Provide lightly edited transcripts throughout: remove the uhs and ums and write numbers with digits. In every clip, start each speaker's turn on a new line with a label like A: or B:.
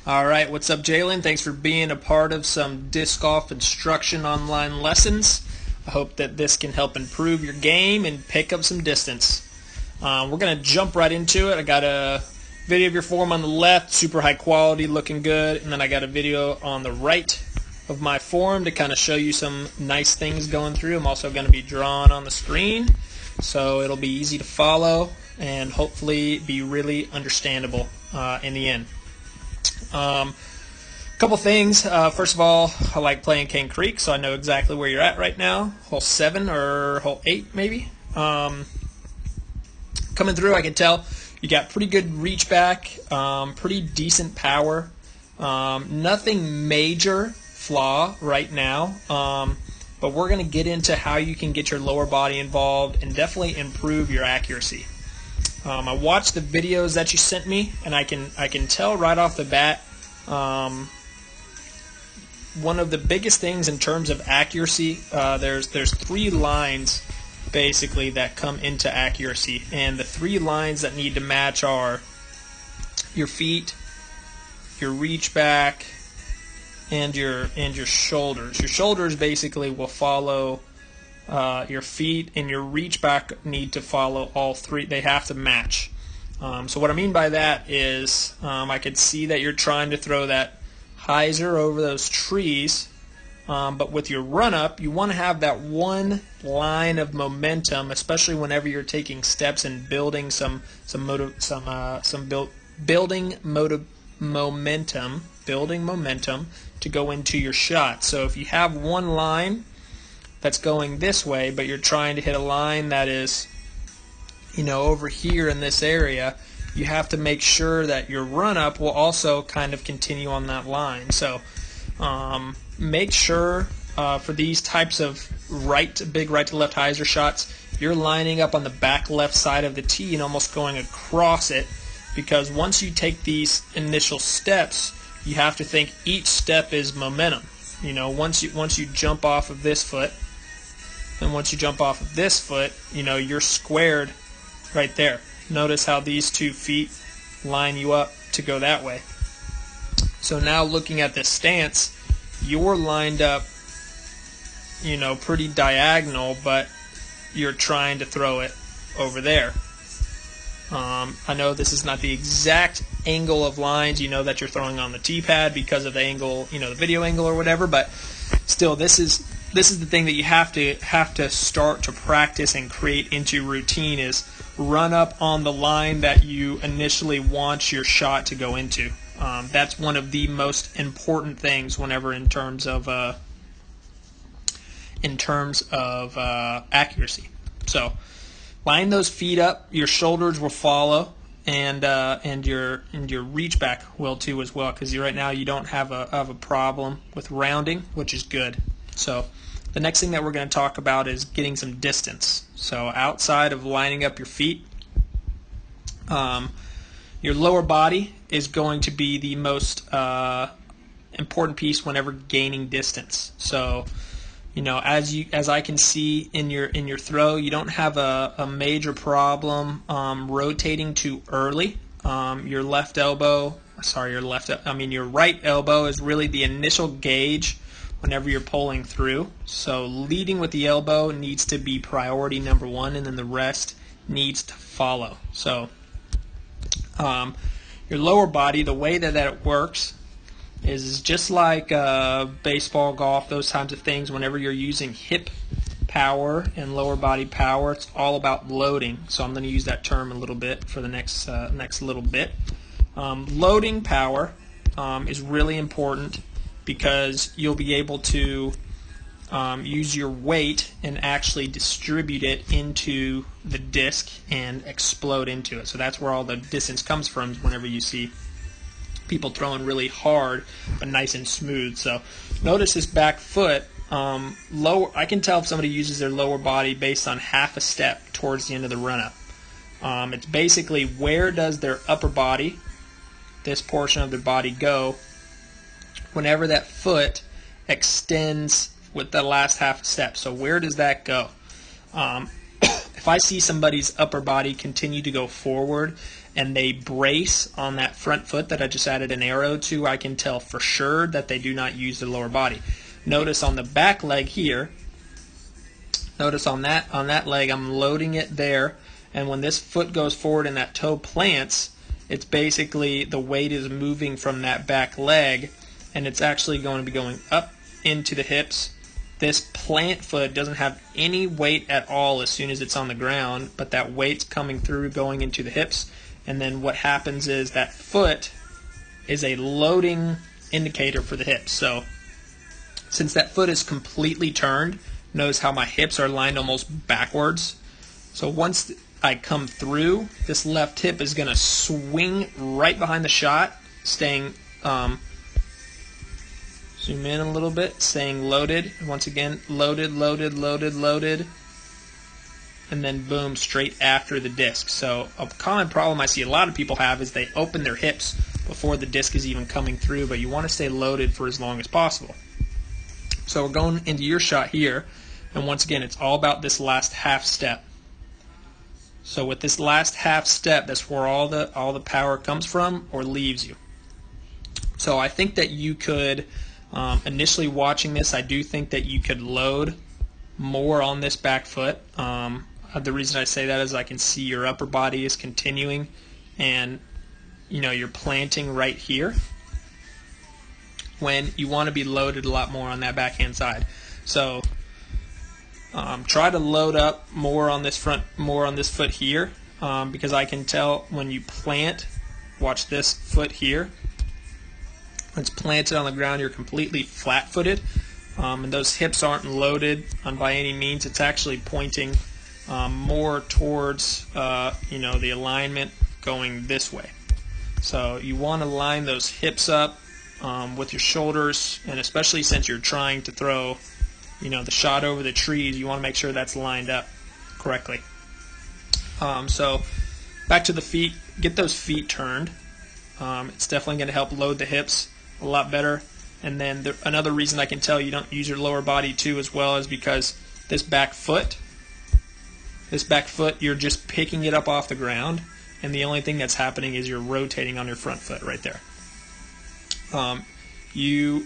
A: Alright, what's up, Jaylen? Thanks for being a part of some disc golf instruction online lessons. I hope that this can help improve your game and pick up some distance. We're going to jump right into it. I got a video of your form on the left, super high quality, looking good, and then I got a video on the right of my form to kind of show you some nice things going through. I'm also going to be drawn on the screen, so it'll be easy to follow and hopefully be really understandable in the end. Couple things. First of all, I like playing Cane Creek, so I know exactly where you're at right now. Hole 7 or hole 8 maybe. Coming through, I can tell you got pretty good reach back, pretty decent power. Nothing major flaw right now, but we're going to get into how you can get your lower body involved and definitely improve your accuracy. I watched the videos that you sent me, and I can tell right off the bat one of the biggest things in terms of accuracy. There's 3 lines basically that come into accuracy, and the 3 lines that need to match are your feet, your reach back, and your shoulders. Your shoulders basically will follow your feet, and your reach back need to follow all 3. They have to match. So what I mean by that is I could see that you're trying to throw that hyzer over those trees, but with your run-up, you want to have that one line of momentum, especially whenever you're taking steps and building momentum to go into your shot. So if you have one line that's going this way, but you're trying to hit a line that is, over here in this area, you have to make sure that your run-up will also kind of continue on that line. So make sure for these types of big right to left hyzer shots, you're lining up on the back left side of the tee and almost going across it, because once you take these initial steps, you have to think each step is momentum. Once you jump off of this foot, and once you jump off of this foot, you're squared right there. Notice how these 2 feet line you up to go that way. So now looking at this stance, you're lined up, pretty diagonal, but you're trying to throw it over there. I know this is not the exact angle of lines, that you're throwing on the tee pad because of the angle, the video angle or whatever, but still, this is the thing that you have to start to practice and create into routine, is run up on the line that you initially want your shot to go into. That's one of the most important things whenever in terms of accuracy. So line those feet up. Your shoulders will follow, and your reach back will too as well, because right now you don't have a problem with rounding, which is good. So the next thing that we're going to talk about is getting some distance. So outside of lining up your feet, your lower body is going to be the most important piece whenever gaining distance. So as I can see in your throw, you don't have a major problem rotating too early. Your right elbow is really the initial gauge whenever you're pulling through. So leading with the elbow needs to be priority number 1, and then the rest needs to follow. So your lower body, the way that it works is just like baseball, golf, those types of things. Whenever you're using hip power and lower body power, it's all about loading. So I'm going to use that term a little bit for the next little bit. Loading power is really important, because you'll be able to use your weight and actually distribute it into the disc and explode into it. So that's where all the distance comes from, whenever you see people throwing really hard but nice and smooth. So notice this back foot, I can tell if somebody uses their lower body based on half a step towards the end of the run-up. It's basically, where does their upper body, this portion of their body, go whenever that foot extends with the last half a step. So where does that go? If I see somebody's upper body continue to go forward and they brace on that front foot that I just added an arrow to, I can tell for sure that they do not use the lower body. Notice on the back leg here, notice on that leg I'm loading it there, and when this foot goes forward and that toe plants, it's basically the weight is moving from that back leg, and it's actually going to be going up into the hips. This plant foot doesn't have any weight at all as soon as it's on the ground, but that weight's coming through going into the hips, and then what happens is that foot is a loading indicator for the hips. So since that foot is completely turned, notice how my hips are lined almost backwards. So once I come through, this left hip is going to swing right behind the shot, staying zoom in a little bit, staying loaded. Once again, loaded, loaded, loaded, loaded, and then boom, straight after the disc. So a common problem I see a lot of people have is they open their hips before the disc is even coming through, but you want to stay loaded for as long as possible. So we're going into your shot here, and once again, it's all about this last half step. So with this last half step, that's where all the power comes from or leaves you. So I think that you could, initially watching this, I do think that you could load more on this back foot. The reason I say that is I can see your upper body is continuing, and you're planting right here when you want to be loaded a lot more on that backhand side. So try to load up more on this foot here, because I can tell when you plant. Watch this foot here. When it's planted on the ground, you're completely flat-footed, and those hips aren't loaded by any means. It's actually pointing more towards the alignment going this way. So you want to line those hips up with your shoulders, and especially since you're trying to throw the shot over the trees, you want to make sure that's lined up correctly. So back to the feet, get those feet turned. It's definitely going to help load the hips a lot better. And then another reason I can tell you don't use your lower body too as well is because this back foot, you're just picking it up off the ground, and the only thing that's happening is you're rotating on your front foot right there. You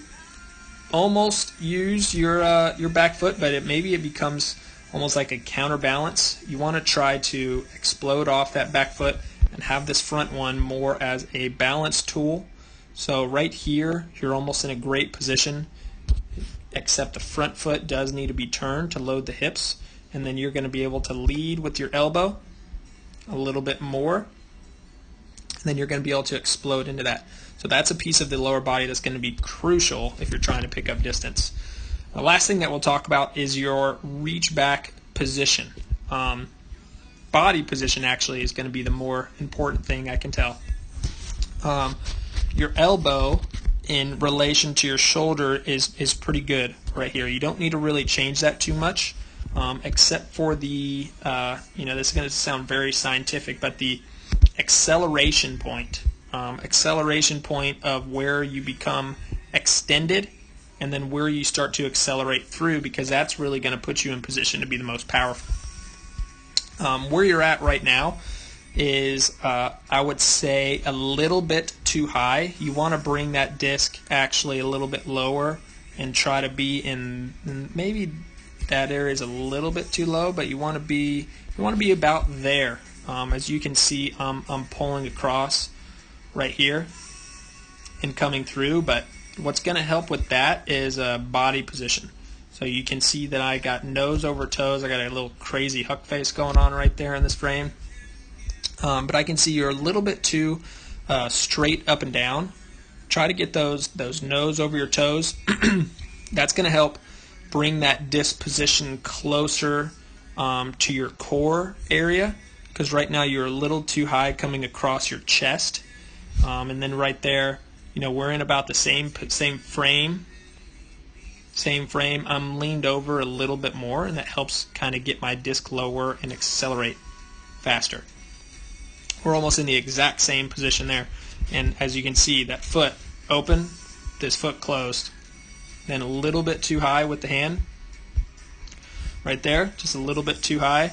A: almost use your back foot, but maybe it becomes almost like a counterbalance. You want to try to explode off that back foot and have this front one more as a balance tool. So right here, you're almost in a great position, except the front foot does need to be turned to load the hips, and then you're going to be able to lead with your elbow a little bit more, and then you're going to be able to explode into that. So that's a piece of the lower body that's going to be crucial if you're trying to pick up distance. The last thing that we'll talk about is your reach back position. Body position actually is going to be the more important thing, I can tell. Your elbow in relation to your shoulder is pretty good right here. You don't need to really change that too much, except for the, this is going to sound very scientific, but the acceleration point. Acceleration point of where you become extended and then where you start to accelerate through, because that's really going to put you in position to be the most powerful. Where you're at right now is, I would say, a little bit too high. You want to bring that disc actually a little bit lower and try to be in, maybe that area is a little bit too low, but you want to be about there. As you can see, I'm pulling across right here and coming through, but what's going to help with that is body position. So you can see that I got nose over toes. I got a little crazy huck face going on right there in this frame. But I can see you're a little bit too straight up and down. Try to get those nose over your toes. That's going to help bring that disc position closer to your core area, because right now you're a little too high coming across your chest. And then right there, we're in about the same frame. I'm leaned over a little bit more, and that helps kind of get my disc lower and accelerate faster. We're almost in the exact same position there. And as you can see, that foot open, this foot closed. Then a little bit too high with the hand. Right there, just a little bit too high.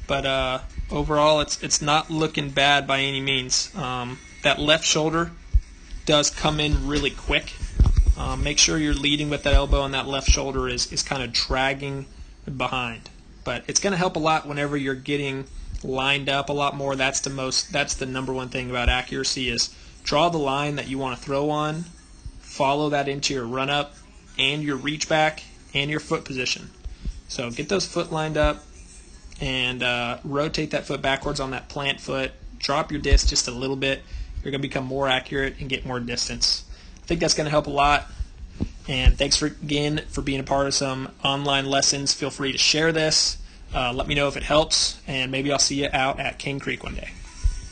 A: But overall it's not looking bad by any means. That left shoulder does come in really quick. Make sure you're leading with that elbow and that left shoulder is kind of dragging behind. But it's going to help a lot whenever you're getting lined up a lot more. That's the number one thing about accuracy is draw the line that you want to throw on, follow that into your run up and your reach back and your foot position. So get those foot lined up and rotate that foot backwards on that plant foot. Drop your disc just a little bit. You're going to become more accurate and get more distance. I think that's going to help a lot. And thanks again for being a part of some online lessons. Feel free to share this. Let me know if it helps, and maybe I'll see you out at Cane Creek one day.